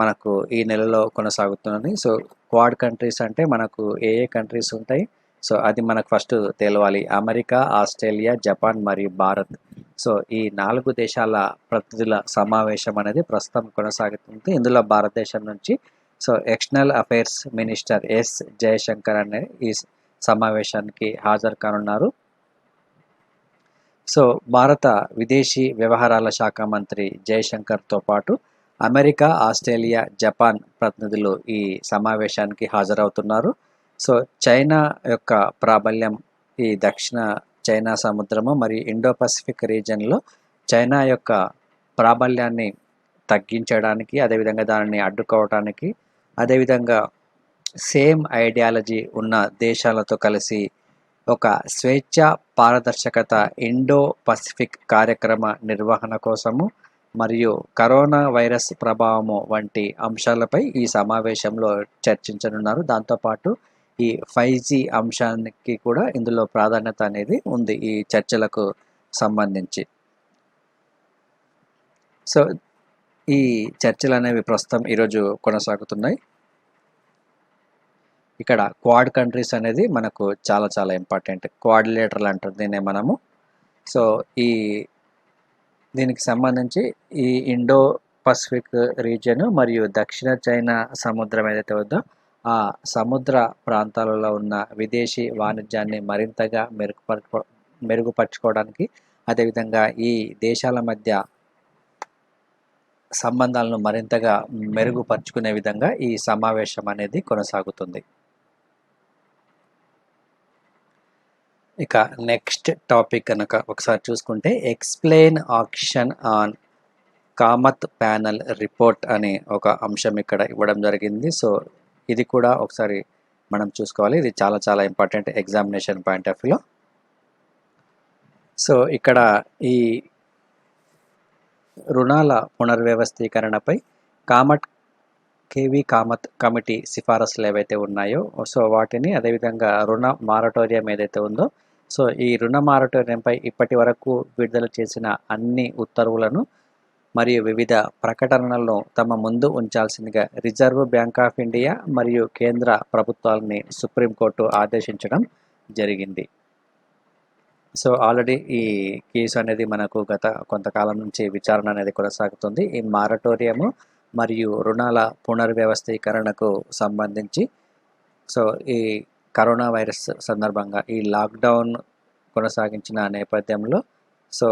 మనకు ఈ నెలలో కొనసాగుతున్నది. సో క్వాడ్ కంట్రీస్ అంటే మనకు ఏ కంట్రీస్ ఉంటాయి, సో అది మనకు ఫస్ట్ తెలవాలి. అమెరికా, ఆస్ట్రేలియా, జపాన్ మరియు భారత్. సో ఈ 4 దేశాల ప్రతినిధుల సమావేశం అనేది ప్రస్తుతం కొనసాగుతుంది. ఇందులో భారతదేశం నుంచి so external affairs minister S Jaishankar అనే ఈ సమావేశానికి హాజరు కానున్నారు. సో భారత విదేశీ వ్యవహారాల శాఖ మంత్రి జయశంకర్తో పాటు అమెరికా, ఆస్ట్రేలియా, జపాన్ ప్రతినిధులు ఈ సమావేశానికి హాజరవుతున్నారు. సో చైనా యొక్క ప్రాబల్యం ఈ దక్షిణ చైనా సముద్రము మరియు ఇండో పసిఫిక్ రీజియన్లో చైనా యొక్క ప్రాబల్యాన్ని తగ్గించడానికి, అదేవిధంగా దానిని అడ్డుకోవడానికి, అదేవిధంగా సేమ్ ఐడియాలజీ ఉన్న దేశాలతో కలిసి ఒక స్వేచ్ఛ, పారదర్శకత ఇండో పసిఫిక్ కార్యక్రమ నిర్వహణ కోసము మరియు కరోనా వైరస్ ప్రభావము వంటి అంశాలపై ఈ సమావేశంలో చర్చించనున్నారు. దాంతోపాటు ఈ 5G అంశానికి కూడా ఇందులో ప్రాధాన్యత అనేది ఉంది ఈ చర్చలకు సంబంధించి. సో ఈ చర్చలు అనేవి ప్రస్తుతం ఈరోజు కొనసాగుతున్నాయి. ఇక్కడ క్వాడ్ కంట్రీస్ అనేది మనకు చాలా చాలా ఇంపార్టెంట్. క్వాడ్రిలేటరల్ అంటారు దీన్నే మనము. సో దీనికి సంబంధించి ఈ ఇండో పసిఫిక్ రీజియన్ మరియు దక్షిణ చైనా సముద్రం ఏదైతే ఉందో ఆ సముద్ర ప్రాంతాలలో ఉన్న విదేశీ వాణిజ్యాన్ని మరింతగా మెరుగుపరచుకోవడానికి, అదేవిధంగా ఈ దేశాల మధ్య సంబంధాలను మరింతగా మెరుగుపరుచుకునే విధంగా ఈ సమావేశం అనేది కొనసాగుతుంది. ఇక నెక్స్ట్ టాపిక్ కనుక ఒకసారి చూసుకుంటే explain action on Kamath panel report అనే ఒక అంశం ఇక్కడ ఇవ్వడం జరిగింది. సో ఇది కూడా ఒకసారి మనం చూసుకోవాలి. ఇది చాలా చాలా ఇంపార్టెంట్ ఎగ్జామినేషన్ పాయింట్ ఆఫ్ వ్యూలో. సో ఇక్కడ ఈ రుణాల పునర్వ్యవస్థీకరణపై కామత్ కమిటీ సిఫారసులు ఏవైతే ఉన్నాయో సో వాటిని, అదేవిధంగా రుణ మారటోరియం ఏదైతే ఉందో సో ఈ రుణ మారటోరియంపై ఇప్పటి వరకు విడుదల చేసిన అన్ని ఉత్తర్వులను మరియు వివిధ ప్రకటనలను తమ ముందు ఉంచాల్సిందిగా రిజర్వ్ బ్యాంక్ ఆఫ్ ఇండియా మరియు కేంద్ర ప్రభుత్వాలని సుప్రీంకోర్టు ఆదేశించడం జరిగింది. సో ఆల్రెడీ ఈ కేసు అనేది మనకు గత కొంతకాలం నుంచి విచారణ అనేది కొనసాగుతుంది. ఈ మారటోరియము మరియు రుణాల పునర్వ్యవస్థీకరణకు సంబంధించి సో ఈ కరోనా వైరస్ సందర్భంగా ఈ లాక్డౌన్ కొనసాగించిన నేపథ్యంలో సో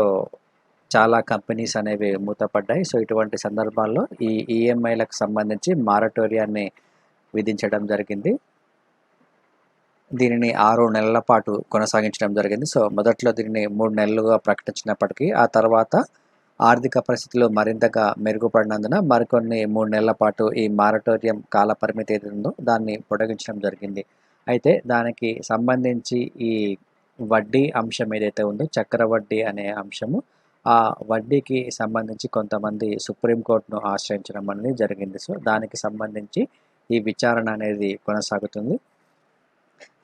చాలా కంపెనీస్ అనేవి మూతపడ్డాయి. సో ఇటువంటి సందర్భాల్లో ఈ ఈఎంఐలకు సంబంధించి మారటోరియాన్ని విధించడం జరిగింది. దీనిని 6 నెలల పాటు కొనసాగించడం జరిగింది. సో మొదట్లో దీనిని 3 నెలలుగా ప్రకటించినప్పటికీ ఆ తర్వాత ఆర్థిక పరిస్థితులు మరింతగా మెరుగుపడినందున మరికొన్ని 3 నెలల పాటు ఈ మారటోరియం కాల పరిమితి ఏది ఉందో దాన్ని పొడిగించడం జరిగింది. అయితే దానికి సంబంధించి ఈ వడ్డీ అంశం ఏదైతే ఉందో చక్రవడ్డీ అనే అంశము, ఆ వడ్డీకి సంబంధించి కొంతమంది సుప్రీంకోర్టును ఆశ్రయించడం అనేది జరిగింది. సో దానికి సంబంధించి ఈ విచారణ అనేది కొనసాగుతుంది.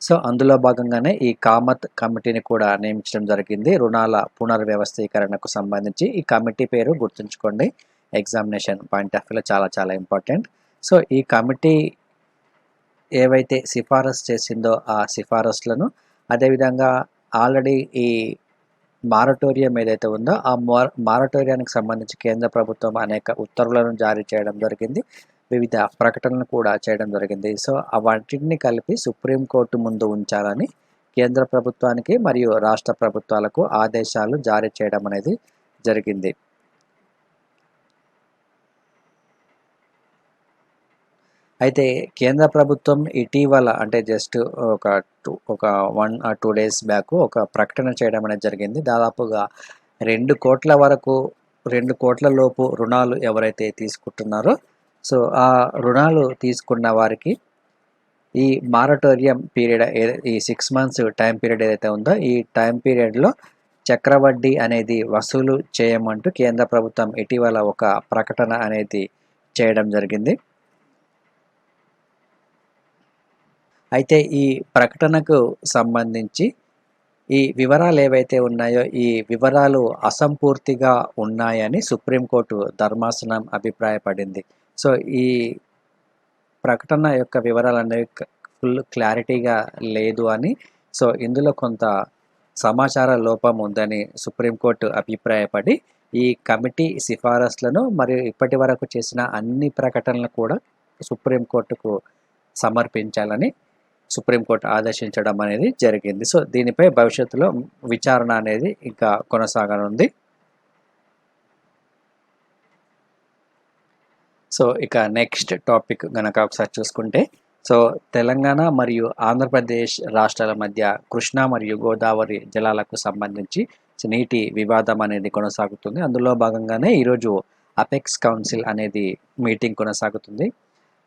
సో అందులో భాగంగానే ఈ కామత్ కమిటీని కూడా నియమించడం జరిగింది రుణాల పునర్వ్యవస్థీకరణకు సంబంధించి. ఈ కమిటీ పేరు గుర్తుంచుకోండి, ఎగ్జామినేషన్ పాయింట్ ఆఫ్ వ్యూలో చాలా చాలా ఇంపార్టెంట్. సో ఈ కమిటీ ఏవైతే సిఫారసు చేసిందో ఆ సిఫారసులను, అదేవిధంగా ఆల్రెడీ ఈ మారటోరియం ఏదైతే ఉందో ఆ మారటోరియానికి సంబంధించి కేంద్ర ప్రభుత్వం అనేక ఉత్తర్వులను జారీ చేయడం జరిగింది, వివిధ ప్రకటనలు కూడా చేయడం జరిగింది. సో వాటిని కలిపి సుప్రీంకోర్టు ముందు ఉంచాలని కేంద్ర ప్రభుత్వానికి మరియు రాష్ట్ర ప్రభుత్వాలకు ఆదేశాలు జారీ చేయడం అనేది జరిగింది. అయితే కేంద్ర ప్రభుత్వం ఇటీవల అంటే జస్ట్ ఒక 1 or 2 days బ్యాక్ ఒక ప్రకటన చేయడం అనేది జరిగింది. దాదాపుగా 2 కోట్ల వరకు 2 కోట్ల లోపు రుణాలు ఎవరైతే తీసుకుంటున్నారో సో ఆ రుణాలు తీసుకున్న వారికి ఈ మారటోరియం పీరియడ్ ఈ 6 months టైం పీరియడ్ ఏదైతే ఉందో ఈ టైం పీరియడ్లో చక్రవడ్డీ అనేది వసూలు చేయమంటూ కేంద్ర ప్రభుత్వం ఇటీవల ఒక ప్రకటన అనేది చేయడం జరిగింది. అయితే ఈ ప్రకటనకు సంబంధించి ఈ వివరాలు ఏవైతే ఉన్నాయో ఈ వివరాలు అసంపూర్తిగా ఉన్నాయని సుప్రీంకోర్టు ధర్మాసనం అభిప్రాయపడింది. సో ఈ ప్రకటన యొక్క వివరాలు అనేవి ఫుల్ క్లారిటీగా లేదు అని, సో ఇందులో కొంత సమాచార లోపం ఉందని సుప్రీంకోర్టు అభిప్రాయపడి ఈ కమిటీ సిఫారసులను మరియు ఇప్పటి వరకు చేసిన అన్ని ప్రకటనలు కూడా సుప్రీంకోర్టుకు సమర్పించాలని సుప్రీంకోర్టు ఆదేశించడం అనేది జరిగింది. సో దీనిపై భవిష్యత్తులో విచారణ అనేది ఇంకా కొనసాగనుంది. సో ఇక నెక్స్ట్ టాపిక్ గనక ఒకసారి చూసుకుంటే, సో తెలంగాణ మరియు ఆంధ్రప్రదేశ్ రాష్ట్రాల మధ్య కృష్ణా మరియు గోదావరి జలాలకు సంబంధించి నీటి వివాదం అనేది కొనసాగుతుంది. అందులో భాగంగానే ఈరోజు అపెక్స్ కౌన్సిల్ అనేది మీటింగ్ కొనసాగుతుంది.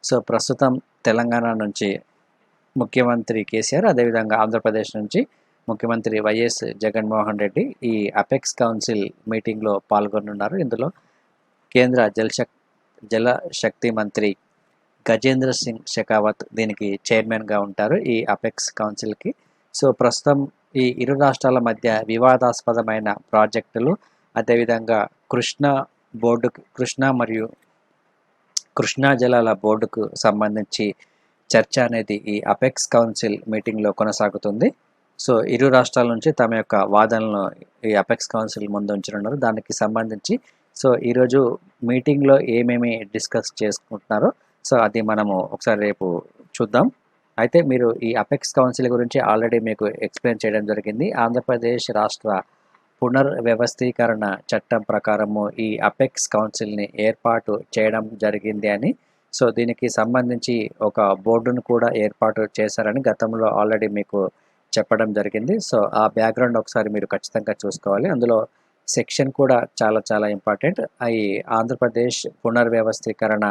సో ప్రస్తుతం తెలంగాణ నుంచి ముఖ్యమంత్రి కేసీఆర్, అదేవిధంగా ఆంధ్రప్రదేశ్ నుంచి ముఖ్యమంత్రి వైఎస్ జగన్మోహన్ రెడ్డి ఈ అపెక్స్ కౌన్సిల్ మీటింగ్లో పాల్గొనున్నారు. ఇందులో కేంద్ర జలశక్తి మంత్రి గజేంద్ర సింగ్ షెకావత్ దీనికి చైర్మన్గా ఉంటారు ఈ అపెక్స్ కౌన్సిల్కి. సో ప్రస్తుతం ఈ ఇరు రాష్ట్రాల మధ్య వివాదాస్పదమైన ప్రాజెక్టులు, అదేవిధంగా కృష్ణా మరియు కృష్ణా జలాల బోర్డుకు సంబంధించి చర్చ అనేది ఈ అపెక్స్ కౌన్సిల్ మీటింగ్లో కొనసాగుతుంది. సో ఇరు రాష్ట్రాల నుంచి తమ యొక్క వాదనలను ఈ అపెక్స్ కౌన్సిల్ ముందు ఉంచనున్నారు. దానికి సంబంధించి సో ఈరోజు మీటింగ్లో ఏమేమి డిస్కస్ చేసుకుంటున్నారో సో అది మనము ఒకసారి రేపు చూద్దాం. అయితే మీరు ఈ అపెక్స్ కౌన్సిల్ గురించి ఆల్రెడీ మీకు ఎక్స్ప్లెయిన్ చేయడం జరిగింది. ఆంధ్రప్రదేశ్ రాష్ట్ర పునర్వ్యవస్థీకరణ చట్టం ప్రకారము ఈ అపెక్స్ కౌన్సిల్ని ఏర్పాటు చేయడం జరిగింది అని, సో దీనికి సంబంధించి ఒక బోర్డును కూడా ఏర్పాటు చేశారని గతంలో ఆల్రెడీ మీకు చెప్పడం జరిగింది. సో ఆ బ్యాక్గ్రౌండ్ ఒకసారి మీరు ఖచ్చితంగా చూసుకోవాలి. అందులో సెక్షన్ కూడా చాలా చాలా ఇంపార్టెంట్. ఈ ఆంధ్రప్రదేశ్ పునర్వ్యవస్థీకరణ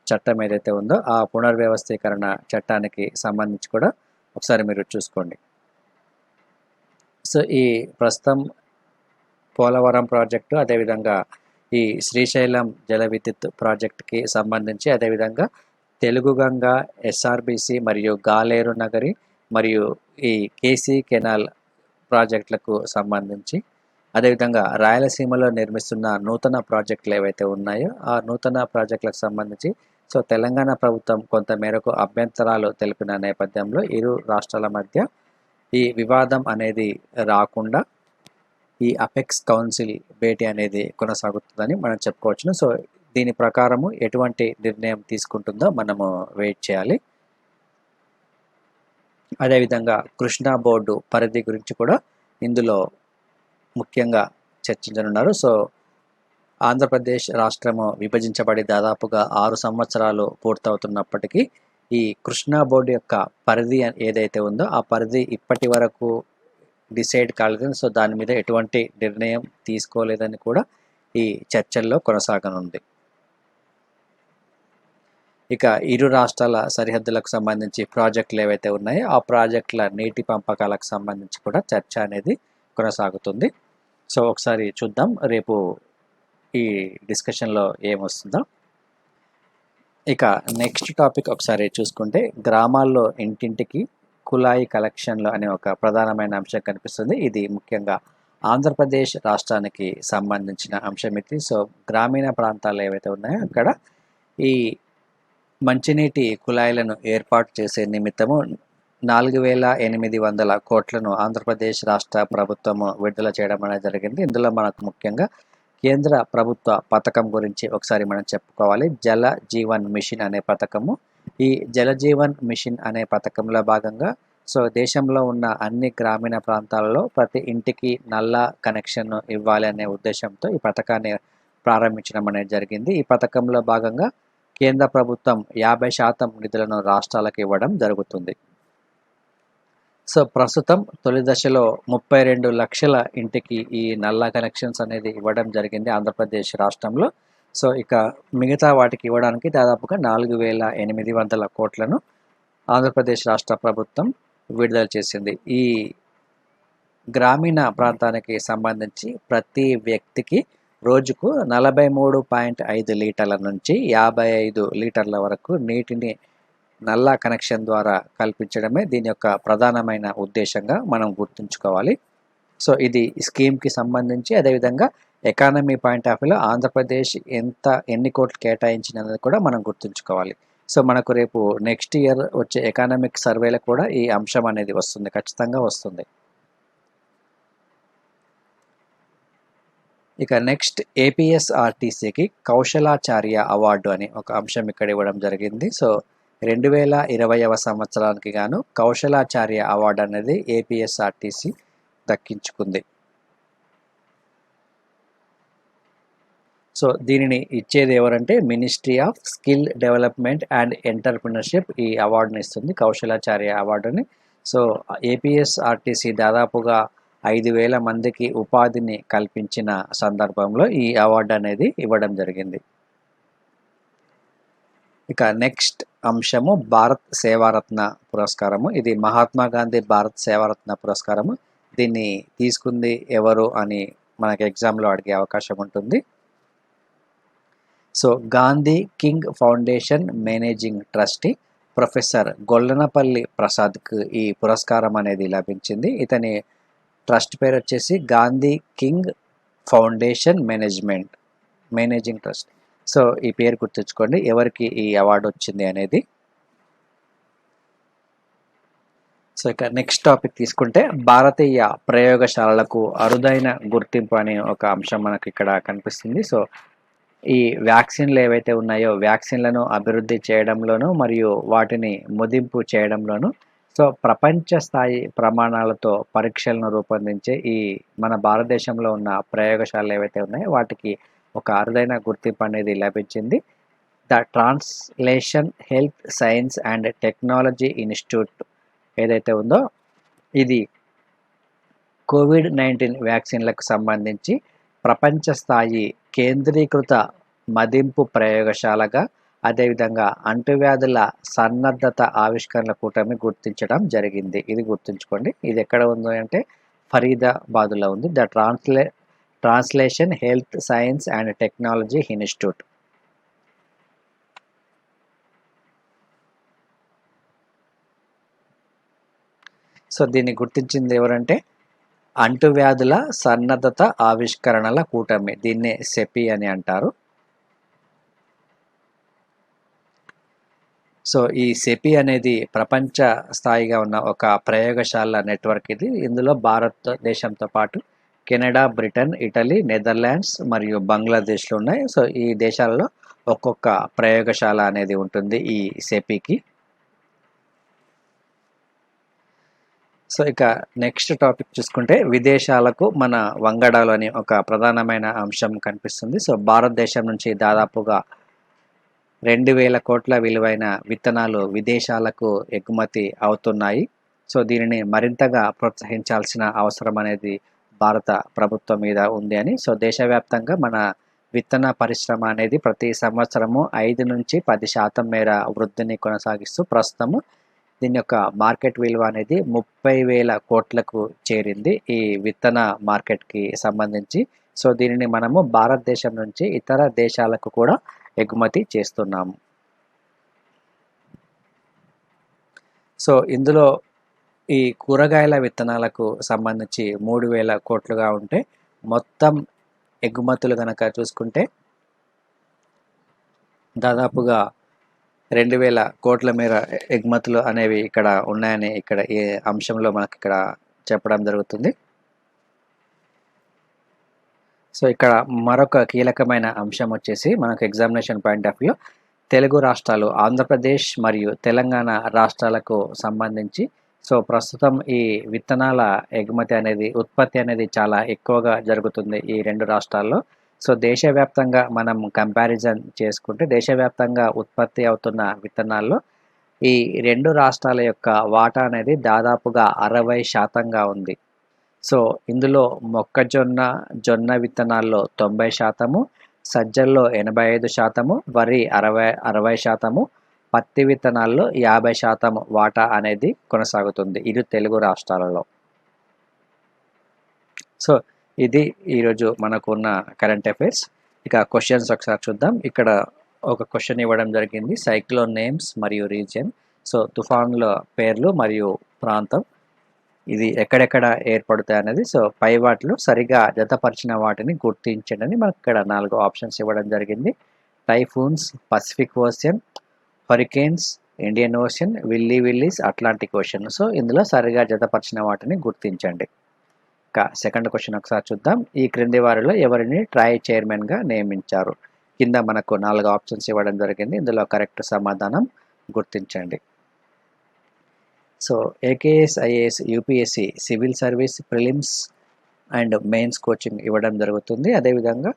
చట్టం ఏదైతే ఉందో ఆ పునర్వ్యవస్థీకరణ చట్టానికి సంబంధించి కూడా ఒకసారి మీరు చూసుకోండి. సో ఈ ప్రస్తుతం పోలవరం ప్రాజెక్టు, అదేవిధంగా ఈ శ్రీశైలం జల విద్యుత్ ప్రాజెక్టుకి సంబంధించి, అదేవిధంగా తెలుగు గంగా, ఎస్ఆర్బిసి మరియు గాలేరు నగరి మరియు ఈ కేసీ కెనాల్ ప్రాజెక్టులకు సంబంధించి, అదేవిధంగా రాయలసీమలో నిర్మిస్తున్న నూతన ప్రాజెక్టులు ఏవైతే ఉన్నాయో ఆ నూతన ప్రాజెక్టులకు సంబంధించి సో తెలంగాణ ప్రభుత్వం కొంత మేరకు అభ్యంతరాలు తెలిపిన నేపథ్యంలో ఇరు రాష్ట్రాల మధ్య ఈ వివాదం అనేది రాకుండా ఈ అపెక్స్ కౌన్సిల్ భేటీ అనేది కొనసాగుతుందని మనం చెప్పుకోవచ్చును. సో దీని ప్రకారము ఎటువంటి నిర్ణయం తీసుకుంటుందో మనము వెయిట్ చేయాలి. అదేవిధంగా కృష్ణా బోర్డు పరిధి గురించి కూడా ఇందులో ముఖ్యంగా చర్చించనున్నారు. సో ఆంధ్రప్రదేశ్ రాష్ట్రము విభజించబడి దాదాపుగా 6 సంవత్సరాలు పూర్తవుతున్నప్పటికీ ఈ కృష్ణా బోర్డు యొక్క పరిధి ఏదైతే ఉందో ఆ పరిధి ఇప్పటి వరకు డిసైడ్ కాలేదని, సో దాని మీద ఎటువంటి నిర్ణయం తీసుకోలేదని కూడా ఈ చర్చల్లో కొనసాగనుంది. ఇక ఇరు రాష్ట్రాల సరిహద్దులకు సంబంధించి ప్రాజెక్టులు ఏవైతే ఉన్నాయో ఆ ప్రాజెక్టుల నీటి పంపకాలకు సంబంధించి కూడా చర్చ అనేది కొనసాగుతుంది. సో ఒకసారి చూద్దాం రేపు ఈ డిస్కషన్లో ఏమొస్తుందో. ఇక నెక్స్ట్ టాపిక్ ఒకసారి చూసుకుంటే గ్రామాల్లో ఇంటింటికి కుళాయి కలెక్షన్లు అనే ఒక ప్రధానమైన అంశం కనిపిస్తుంది. ఇది ముఖ్యంగా ఆంధ్రప్రదేశ్ రాష్ట్రానికి సంబంధించిన అంశం ఇది. సో గ్రామీణ ప్రాంతాలు ఏవైతే ఉన్నాయో అక్కడ ఈ మంచినీటి కుళాయిలను ఏర్పాటు చేసే నిమిత్తము 4,800 కోట్లను ఆంధ్రప్రదేశ్ రాష్ట్ర ప్రభుత్వము విడుదల చేయడం అనేది జరిగింది. ఇందులో మనకు ముఖ్యంగా కేంద్ర ప్రభుత్వ పథకం గురించి ఒకసారి మనం చెప్పుకోవాలి. జల జీవన్ మిషన్ అనే పథకము. ఈ జల జీవన్ మిషన్ అనే పథకంలో భాగంగా సో దేశంలో ఉన్న అన్ని గ్రామీణ ప్రాంతాలలో ప్రతి ఇంటికి నల్ల కనెక్షన్ ఇవ్వాలి అనే ఉద్దేశంతో ఈ పథకాన్ని ప్రారంభించడం అనేది జరిగింది. ఈ పథకంలో భాగంగా కేంద్ర ప్రభుత్వం 50% నిధులను రాష్ట్రాలకు ఇవ్వడం జరుగుతుంది. సో ప్రస్తుతం తొలి దశలో 32 లక్షల ఇంటికి ఈ నల్ల కనెక్షన్స్ అనేది ఇవ్వడం జరిగింది ఆంధ్రప్రదేశ్ రాష్ట్రంలో. సో ఇక మిగతా వాటికి ఇవ్వడానికి దాదాపుగా 4,800 కోట్లను ఆంధ్రప్రదేశ్ రాష్ట్ర ప్రభుత్వం విడుదల చేసింది. ఈ గ్రామీణ ప్రాంతానికి సంబంధించి ప్రతి వ్యక్తికి రోజుకు 43.5 లీటర్ల నుంచి 55 లీటర్ల వరకు నీటిని నల్లా కనెక్షన్ ద్వారా కల్పించడమే దీని యొక్క ప్రధానమైన ఉద్దేశంగా మనం గుర్తుంచుకోవాలి. సో ఇది స్కీమ్కి సంబంధించి అదేవిధంగా ఎకానమీ పాయింట్ ఆఫ్ వ్యూలో ఆంధ్రప్రదేశ్ ఎన్ని కోట్లు కేటాయించినది కూడా మనం గుర్తుంచుకోవాలి. సో మనకు రేపు నెక్స్ట్ ఇయర్ వచ్చే ఎకానమిక్ సర్వేలో కూడా ఈ అంశం అనేది వస్తుంది, ఖచ్చితంగా వస్తుంది. ఇక నెక్స్ట్ ఏపీఎస్ఆర్టీసీకి కౌశలాచార్య అవార్డు అని ఒక అంశం ఇక్కడ ఇవ్వడం జరిగింది. సో 2020వ సంవత్సరానికి గాను కౌశలాచార్య అవార్డు అనేది ఏపీఎస్ఆర్టీసీ దక్కించుకుంది. సో దీనిని ఇచ్చేది ఎవరంటే ministry of skill development and entrepreneurship ఈ అవార్డుని ఇస్తుంది, కౌశలాచార్య అవార్డుని. సో ఏపీఎస్ఆర్టీసీ దాదాపుగా 5,000 మందికి ఉపాధిని కల్పించిన సందర్భంలో ఈ అవార్డు అనేది ఇవ్వడం జరిగింది. ఇక నెక్స్ట్ అంశము భారత్ సేవారత్న పురస్కారము. ఇది మహాత్మా గాంధీ భారత్ సేవారత్న పురస్కారము. దీన్ని తీసుకుంది ఎవరు అని మనకి ఎగ్జామ్లో అడిగే అవకాశం ఉంటుంది. So Gandhi king foundation managing trustee professor Gollanapalli ప్రసాద్కు ఈ పురస్కారం అనేది లభించింది. ఇతని ట్రస్ట్ పేరు వచ్చేసి Gandhi king foundation managing trust. So ఈ పేరు గుర్తుంచుకోండి ఎవరికి ఈ అవార్డు వచ్చింది అనేది. సో ఇక నెక్స్ట్ టాపిక్ తీసుకుంటే భారతీయ ప్రయోగశాలలకు అరుదైన గుర్తింపు అనే ఒక అంశం మనకు ఇక్కడ కనిపిస్తుంది. సో ఈ వ్యాక్సిన్లు ఏవైతే ఉన్నాయో వ్యాక్సిన్లను అభివృద్ధి చేయడంలోనూ మరియు వాటిని మదింపు చేయడంలోనూ సో ప్రపంచ స్థాయి ప్రమాణాలతో పరీక్షలను రూపొందించే ఈ మన భారతదేశంలో ఉన్న ప్రయోగశాలలు ఏవైతే ఉన్నాయో వాటికి ఒక అరుదైన గుర్తింపు అనేది లభించింది. The translation health science and technology institute ఏదైతే ఉందో ఇది COVID-19 వ్యాక్సిన్లకు సంబంధించి ప్రపంచ స్థాయి కేంద్రీకృత మదింపు ప్రయోగశాలగా అదేవిధంగా అంటువ్యాధుల సన్నద్ధత ఆవిష్కరణల కూటమి గుర్తించడం జరిగింది. ఇది గుర్తుంచుకోండి. ఇది ఎక్కడ ఉంది అంటే ఫరీదాబాద్లో ఉంది. The translation health science and technology institute. So దీన్ని గుర్తించింది ఎవరంటే అంటువ్యాధుల సన్నద్ధత ఆవిష్కరణల కూటమి, దీన్నే సెపి అని అంటారు. సో ఈ సెపి అనేది ప్రపంచ స్థాయిగా ఉన్న ఒక ప్రయోగశాల నెట్వర్క్ ఇది. ఇందులో భారతదేశంతో పాటు కెనడా, బ్రిటన్, ఇటలీ, నెదర్లాండ్స్ మరియు బంగ్లాదేశ్లో ఉన్నాయి. సో ఈ దేశాలలో ఒక్కొక్క ప్రయోగశాల అనేది ఉంటుంది ఈ సెపీకి. సో ఇక నెక్స్ట్ టాపిక్ చూసుకుంటే విదేశాలకు మన వంగడాలు అని ఒక ప్రధానమైన అంశం కనిపిస్తుంది. సో భారతదేశం నుంచి దాదాపుగా 2000 కోట్ల విలువైన విత్తనాలు విదేశాలకు ఎగుమతి అవుతున్నాయి. సో దీనిని మరింతగా ప్రోత్సహించాల్సిన అవసరం అనేది భారత ప్రభుత్వం మీద ఉంది అని. సో దేశవ్యాప్తంగా మన విత్తన పరిశ్రమ అనేది ప్రతి సంవత్సరము 5 నుంచి 10% మేర వృద్ధిని కొనసాగిస్తూ ప్రస్తుతము దీని యొక్క మార్కెట్ విలువ అనేది 30,000 కోట్లకు చేరింది ఈ విత్తన మార్కెట్కి సంబంధించి. సో దీనిని మనము భారతదేశం నుంచి ఇతర దేశాలకు కూడా ఎగుమతి చేస్తున్నాము. సో ఇందులో ఈ కూరగాయల విత్తనాలకు సంబంధించి 3,000 కోట్లుగా ఉంటే మొత్తం ఎగుమతులు కనుక చూసుకుంటే దాదాపుగా 2,000 కోట్ల మేర ఎగుమతులు అనేవి ఇక్కడ ఉన్నాయని ఇక్కడ ఈ అంశంలో మనకి ఇక్కడ చెప్పడం జరుగుతుంది. సో ఇక్కడ మరొక కీలకమైన అంశం వచ్చేసి మనకు examination point of view Telugu రాష్ట్రాలు ఆంధ్రప్రదేశ్ మరియు తెలంగాణ రాష్ట్రాలకు సంబంధించి సో ప్రస్తుతం ఈ విత్తనాల ఎగుమతి అనేది ఉత్పత్తి అనేది చాలా ఎక్కువగా జరుగుతుంది ఈ రెండు రాష్ట్రాల్లో. సో దేశవ్యాప్తంగా మనం కంపారిజన్ చేసుకుంటే దేశవ్యాప్తంగా ఉత్పత్తి అవుతున్న విత్తనాల్లో ఈ రెండు రాష్ట్రాల యొక్క వాటా అనేది దాదాపుగా 60% ఉంది. సో ఇందులో మొక్కజొన్న జొన్న విత్తనాల్లో 90%, సజ్జల్లో 85%, వరి 60%, పత్తి విత్తనాల్లో 50% వాటా అనేది కొనసాగుతుంది ఇరు తెలుగు రాష్ట్రాలలో. సో ఇది ఈరోజు మనకు ఉన్న కరెంట్ అఫైర్స్. ఇక క్వశ్చన్స్ ఒకసారి చూద్దాం. ఇక్కడ ఒక క్వశ్చన్ ఇవ్వడం జరిగింది, సైక్లోన్ నేమ్స్ మరియు రీజియన్. సో తుఫాన్ల పేర్లు మరియు ప్రాంతం ఇది ఎక్కడెక్కడ ఏర్పడతాయి అనేది. సో పై వాటిలో సరిగా జతపరిచిన వాటిని గుర్తించండి అని మనకు ఇక్కడ 4 ఆప్షన్స్ ఇవ్వడం జరిగింది. Typhoons, Pacific ocean, Hurricanes, Indian ocean, Willys, Atlantic ocean. So ఇందులో సరిగా జతపరిచిన వాటిని గుర్తించండి. ఇక సెకండ్ క్వశ్చన్ ఒకసారి చూద్దాం. ఈ క్రింది వారిలో ఎవరిని ట్రై చైర్మన్గా నియమించారు? కింద మనకు 4 ఆప్షన్స్ ఇవ్వడం జరిగింది. ఇందులో కరెక్ట్ సమాధానం గుర్తించండి. So AKS, IAS, UPSC civil service prelims and mains coaching ఇవ్వడం జరుగుతుంది. అదేవిధంగా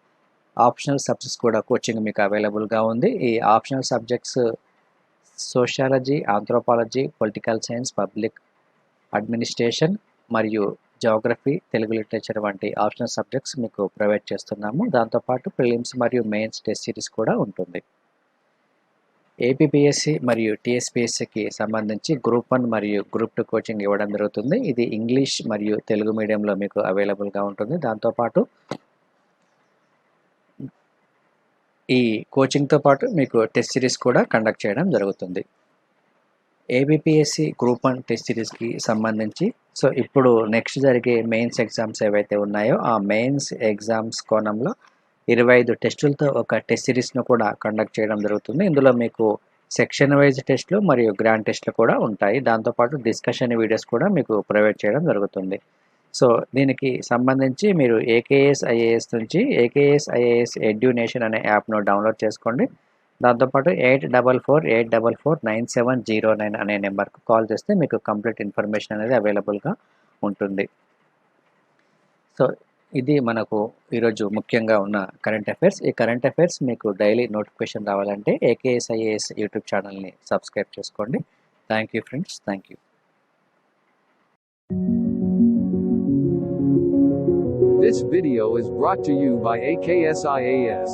ఆప్షనల్ సబ్జెక్ట్స్ కూడా కోచింగ్ మీకు అవైలబుల్గా ఉంది. ఈ optional subjects sociology, anthropology, political science, public administration మరియు జాగ్రఫీ, తెలుగు లిటరేచర్ వంటి ఆప్షనల్ సబ్జెక్ట్స్ మీకు ప్రొవైడ్ చేస్తున్నాము. దాంతోపాటు ప్రిలిమ్స్ మరియు మెయిన్స్ టెస్ట్ సిరీస్ కూడా ఉంటుంది. ఏపీపీఎస్సి మరియు టీఎస్పీఎస్సికి సంబంధించి గ్రూప్ 1 మరియు గ్రూప్ 2 కోచింగ్ ఇవ్వడం జరుగుతుంది. ఇది ఇంగ్లీష్ మరియు తెలుగు మీడియంలో మీకు అవైలబుల్గా ఉంటుంది. దాంతోపాటు ఈ కోచింగ్తో పాటు మీకు టెస్ట్ సిరీస్ కూడా కండక్ట్ చేయడం జరుగుతుంది. ఏబిపిఎస్సి గ్రూప్ 1 టెస్ట్ సిరీస్కి సంబంధించి సో ఇప్పుడు నెక్స్ట్ జరిగే మెయిన్స్ ఎగ్జామ్స్ ఏవైతే ఉన్నాయో ఆ మెయిన్స్ ఎగ్జామ్స్ కోణంలో 25 టెస్టులతో ఒక టెస్ట్ సిరీస్ను కూడా కండక్ట్ చేయడం జరుగుతుంది. ఇందులో మీకు సెక్షన్ వైజ్ టెస్టులు మరియు గ్రాండ్ టెస్టులు కూడా ఉంటాయి. దాంతోపాటు డిస్కషన్ వీడియోస్ కూడా మీకు ప్రొవైడ్ చేయడం జరుగుతుంది. సో దీనికి సంబంధించి మీరు ఏకేఎస్ ఐఏఎస్ నుంచి ఏకేఎస్ ఐఏఎస్ ఎడ్యునేషన్ అనే యాప్ను డౌన్లోడ్ చేసుకోండి. దాంతోపాటు 8444949709 అనే నెంబర్కు కాల్ చేస్తే మీకు కంప్లీట్ ఇన్ఫర్మేషన్ అనేది అవైలబుల్గా ఉంటుంది. సో ఇది మనకు ఈరోజు ముఖ్యంగా ఉన్న కరెంట్ అఫైర్స్. ఈ కరెంట్ అఫైర్స్ మీకు డైలీ నోటిఫికేషన్ రావాలంటే ఏకేఎస్ ఐఏఎస్ యూట్యూబ్ ఛానల్ని సబ్స్క్రైబ్ చేసుకోండి. Thank you friends, thank you. This video is brought to you by AKSIAS.